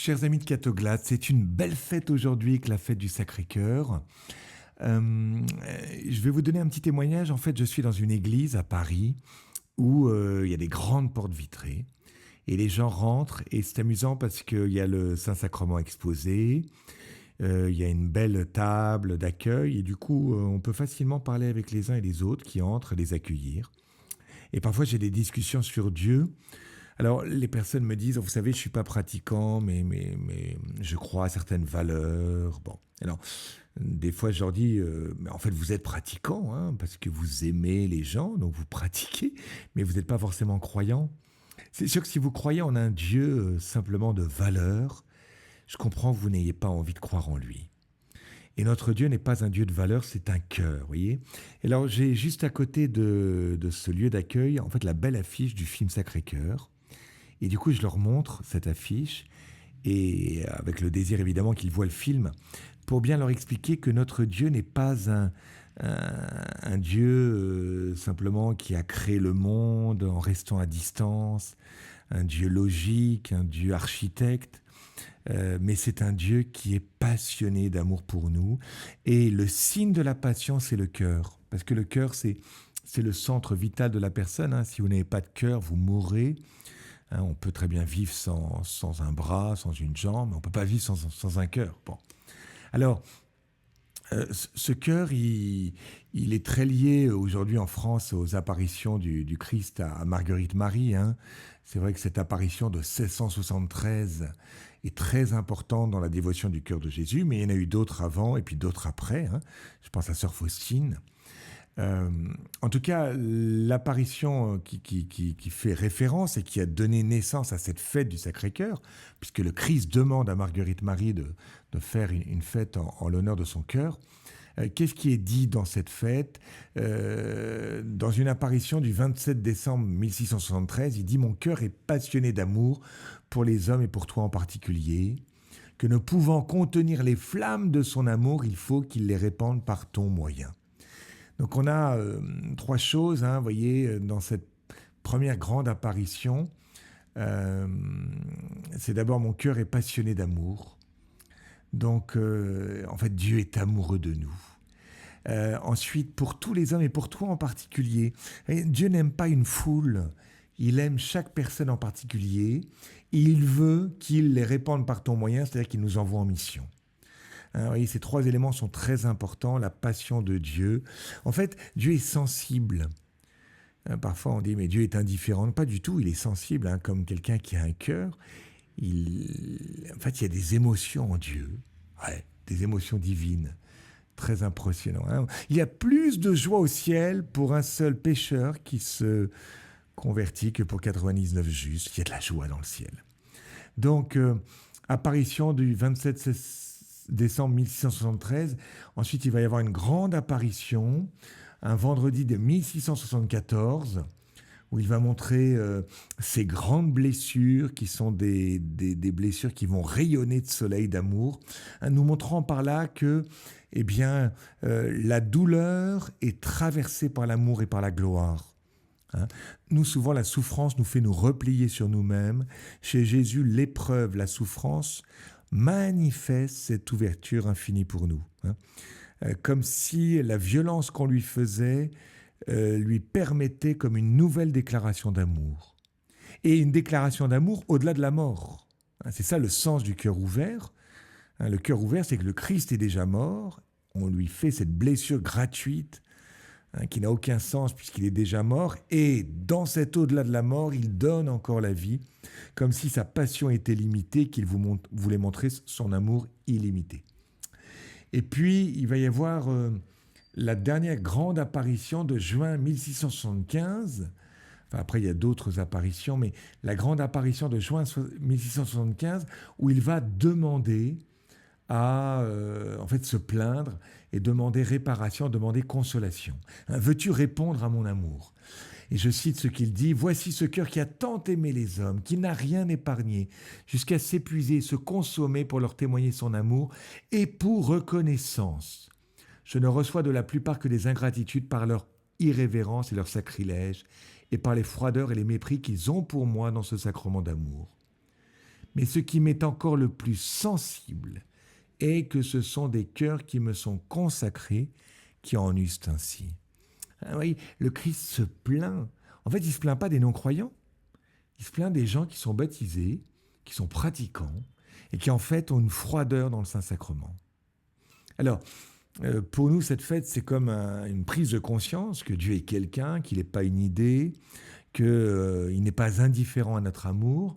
Chers amis de Catoglade, c'est une belle fête aujourd'hui que la fête du Sacré-Cœur. Je vais vous donner un petit témoignage. En fait, je suis dans une église à Paris où il y a des grandes portes vitrées et les gens rentrent et c'est amusant parce qu'il y a le Saint-Sacrement exposé, il y a une belle table d'accueil et du coup, on peut facilement parler avec les uns et les autres qui entrent et les accueillir. Et parfois, j'ai des discussions sur Dieu. Alors, les personnes me disent, vous savez, je suis pas pratiquant, mais je crois à certaines valeurs. Bon, alors, des fois, je leur dis, mais en fait, vous êtes pratiquant, hein, parce que vous aimez les gens, donc vous pratiquez, mais vous n'êtes pas forcément croyant. C'est sûr que si vous croyez en un Dieu simplement de valeurs, je comprends que vous n'ayez pas envie de croire en lui. Et notre Dieu n'est pas un Dieu de valeurs, c'est un cœur, vous voyez. Et alors, j'ai juste à côté de ce lieu d'accueil, en fait, la belle affiche du film Sacré-Cœur. Et du coup, je leur montre cette affiche, et avec le désir évidemment qu'ils voient le film, pour bien leur expliquer que notre Dieu n'est pas un Dieu simplement qui a créé le monde en restant à distance, un Dieu logique, un Dieu architecte, mais c'est un Dieu qui est passionné d'amour pour nous. Et le signe de la passion, c'est le cœur. Parce que le cœur, c'est le centre vital de la personne, hein. Si vous n'avez pas de cœur, vous mourrez. Hein, on peut très bien vivre sans un bras, sans une jambe, mais on ne peut pas vivre sans un cœur. Bon. Alors, ce cœur, il est très lié aujourd'hui en France aux apparitions du Christ à Marguerite Marie, hein. C'est vrai que cette apparition de 1673 est très importante dans la dévotion du cœur de Jésus, mais il y en a eu d'autres avant et puis d'autres après, hein. Je pense à Sœur Faustine. Euh, En tout cas, l'apparition qui fait référence et qui a donné naissance à cette fête du Sacré-Cœur, puisque le Christ demande à Marguerite Marie de faire une fête en l'honneur de son cœur, qu'est-ce qui est dit dans cette fête? Dans une apparition du 27 décembre 1673, il dit « Mon cœur est passionné d'amour pour les hommes et pour toi en particulier, que ne pouvant contenir les flammes de son amour, il faut qu'il les répande par ton moyen. » Donc on a trois choses, hein, vous voyez, dans cette première grande apparition. Euh, c'est d'abord mon cœur est passionné d'amour. Donc en fait Dieu est amoureux de nous. Ensuite, pour tous les hommes et pour toi en particulier, Dieu n'aime pas une foule, il aime chaque personne en particulier. Et il veut qu'il les répande par ton moyen, c'est-à-dire qu'il nous envoie en mission. Hein, vous voyez, ces trois éléments sont très importants, la passion de Dieu. En fait, Dieu est sensible. Hein, parfois on dit, mais Dieu est indifférent. Pas du tout, il est sensible, hein, comme quelqu'un qui a un cœur. En fait, il y a des émotions en Dieu, ouais, des émotions divines. Très impressionnant, hein. Il y a plus de joie au ciel pour un seul pécheur qui se convertit que pour 99 justes. Il y a de la joie dans le ciel. Donc, apparition du 27 décembre 1673. Ensuite, il va y avoir une grande apparition, un vendredi de 1674, où il va montrer ces grandes blessures qui sont des blessures qui vont rayonner de soleil d'amour, hein, nous montrant par là que eh bien, la douleur est traversée par l'amour et par la gloire. Hein. Nous, souvent, la souffrance nous fait nous replier sur nous-mêmes. Chez Jésus, l'épreuve, la souffrance, manifeste cette ouverture infinie pour nous. Hein. Comme si la violence qu'on lui faisait lui permettait comme une nouvelle déclaration d'amour. Et une déclaration d'amour au-delà de la mort. Hein, c'est ça le sens du cœur ouvert. Hein, le cœur ouvert, c'est que le Christ est déjà mort. On lui fait cette blessure gratuite, hein, qui n'a aucun sens puisqu'il est déjà mort. Et dans cet au-delà de la mort, il donne encore la vie, comme si sa passion était limitée, qu'il voulait montrer son amour illimité. Et puis, il va y avoir la dernière grande apparition de juin 1675. Enfin, après, il y a d'autres apparitions, mais la grande apparition de juin 1675, où il va demander à en fait se plaindre et demander réparation, demander consolation. Hein, veux-tu répondre à mon amour? Et je cite ce qu'il dit, « Voici ce cœur qui a tant aimé les hommes, qui n'a rien épargné, jusqu'à s'épuiser, se consommer pour leur témoigner son amour, et pour reconnaissance. Je ne reçois de la plupart que des ingratitudes par leur irrévérence et leur sacrilège, et par les froideurs et les mépris qu'ils ont pour moi dans ce sacrement d'amour. Mais ce qui m'est encore le plus sensible est que ce sont des cœurs qui me sont consacrés qui en eussent ainsi. Ah oui, le Christ se plaint. En fait, il ne se plaint pas des non-croyants. Il se plaint des gens qui sont baptisés, qui sont pratiquants et qui en fait ont une froideur dans le Saint-Sacrement. Alors, pour nous, cette fête, c'est comme une prise de conscience que Dieu est quelqu'un, qu'il n'est pas une idée, qu'il n'est pas indifférent à notre amour.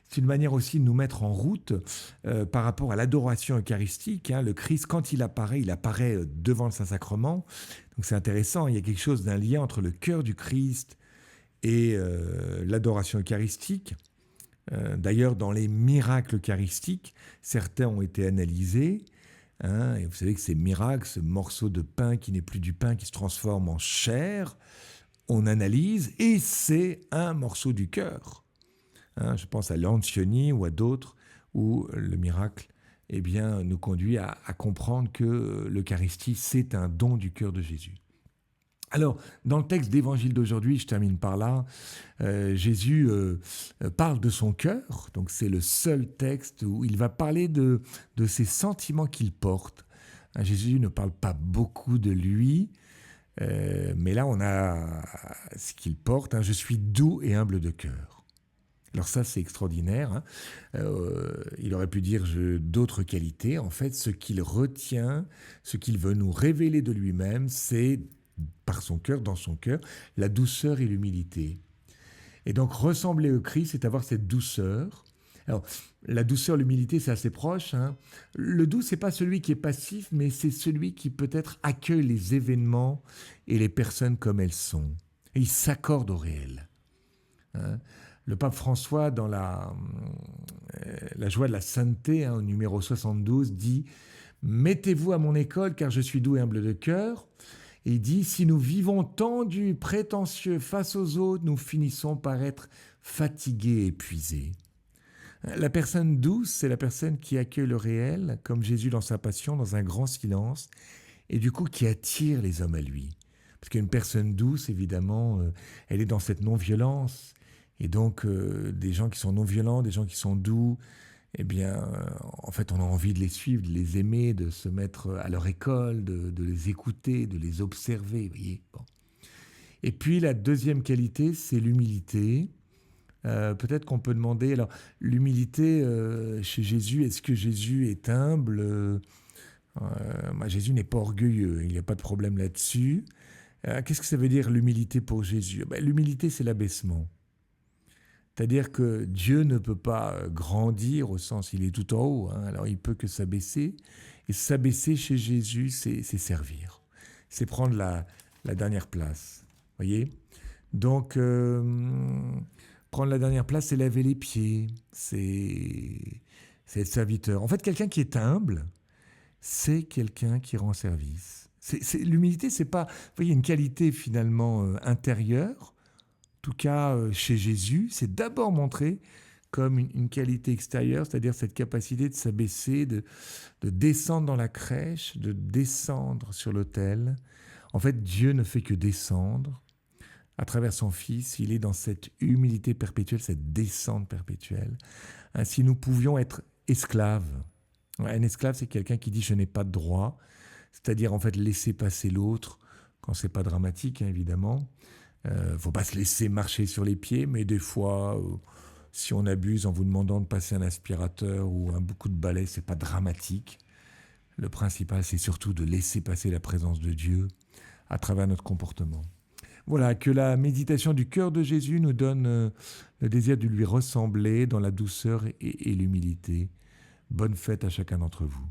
C'est une manière aussi de nous mettre en route par rapport à l'adoration eucharistique. Le Christ, quand il apparaît devant le Saint-Sacrement. Donc c'est intéressant, il y a quelque chose d'un lien entre le cœur du Christ et l'adoration eucharistique. D'ailleurs, dans les miracles eucharistiques, certains ont été analysés. Et vous savez que ces miracles, ce morceau de pain qui n'est plus du pain, qui se transforme en chair, on analyse et c'est un morceau du cœur. Je pense à l'Ancioni ou à d'autres où le miracle nous conduit à comprendre que l'Eucharistie, c'est un don du cœur de Jésus. Alors, dans le texte d'évangile d'aujourd'hui, je termine par là, Jésus parle de son cœur, donc c'est le seul texte où il va parler de ses sentiments qu'il porte. Jésus ne parle pas beaucoup de lui, mais là on a ce qu'il porte, je suis doux et humble de cœur. Alors ça, c'est extraordinaire. Il aurait pu dire d'autres qualités. En fait, ce qu'il retient, ce qu'il veut nous révéler de lui-même, c'est par son cœur, dans son cœur, la douceur et l'humilité. Et donc, ressembler au Christ, c'est avoir cette douceur. Alors, la douceur, l'humilité, c'est assez proche. Le doux, c'est pas celui qui est passif, mais c'est celui qui peut-être accueille les événements et les personnes comme elles sont. Et il s'accorde au réel. Le pape François, dans la joie de la sainteté, au numéro 72, dit « Mettez-vous à mon école, car je suis doux et humble de cœur ». Et il dit « Si nous vivons tendus, prétentieux face aux autres, nous finissons par être fatigués et épuisés. » La personne douce, c'est la personne qui accueille le réel, comme Jésus dans sa passion, dans un grand silence, et du coup qui attire les hommes à lui. Parce qu'une personne douce, évidemment, elle est dans cette non-violence. Et donc, des gens qui sont non-violents, des gens qui sont doux, en fait, on a envie de les suivre, de les aimer, de se mettre à leur école, de les écouter, de les observer, vous voyez. Bon. Et puis, la deuxième qualité, c'est l'humilité. Peut-être qu'on peut demander, alors, l'humilité chez Jésus, est-ce que Jésus est humble ? Jésus n'est pas orgueilleux, il n'y a pas de problème là-dessus. Qu'est-ce que ça veut dire l'humilité pour Jésus ? L'humilité, c'est l'abaissement. C'est-à-dire que Dieu ne peut pas grandir au sens il est tout en haut, alors il peut que s'abaisser. Et s'abaisser chez Jésus, c'est servir. C'est prendre la dernière place. Voyez ? Donc, prendre la dernière place, c'est laver les pieds, c'est être serviteur. En fait, quelqu'un qui est humble, c'est quelqu'un qui rend service. L'humilité, c'est pas, vous voyez, une qualité finalement intérieure. En tout cas, chez Jésus, c'est d'abord montré comme une qualité extérieure, c'est-à-dire cette capacité de s'abaisser, de descendre dans la crèche, de descendre sur l'autel. En fait, Dieu ne fait que descendre. À travers son Fils, il est dans cette humilité perpétuelle, cette descente perpétuelle. Ainsi, nous pouvions être esclaves. Un esclave, c'est quelqu'un qui dit « je n'ai pas de droit », c'est-à-dire en fait laisser passer l'autre, quand c'est pas dramatique, évidemment. Faut pas se laisser marcher sur les pieds, mais des fois, si on abuse en vous demandant de passer un aspirateur ou un coup de balai, c'est pas dramatique. Le principal, c'est surtout de laisser passer la présence de Dieu à travers notre comportement. Voilà, que la méditation du cœur de Jésus nous donne le désir de lui ressembler dans la douceur et l'humilité. Bonne fête à chacun d'entre vous.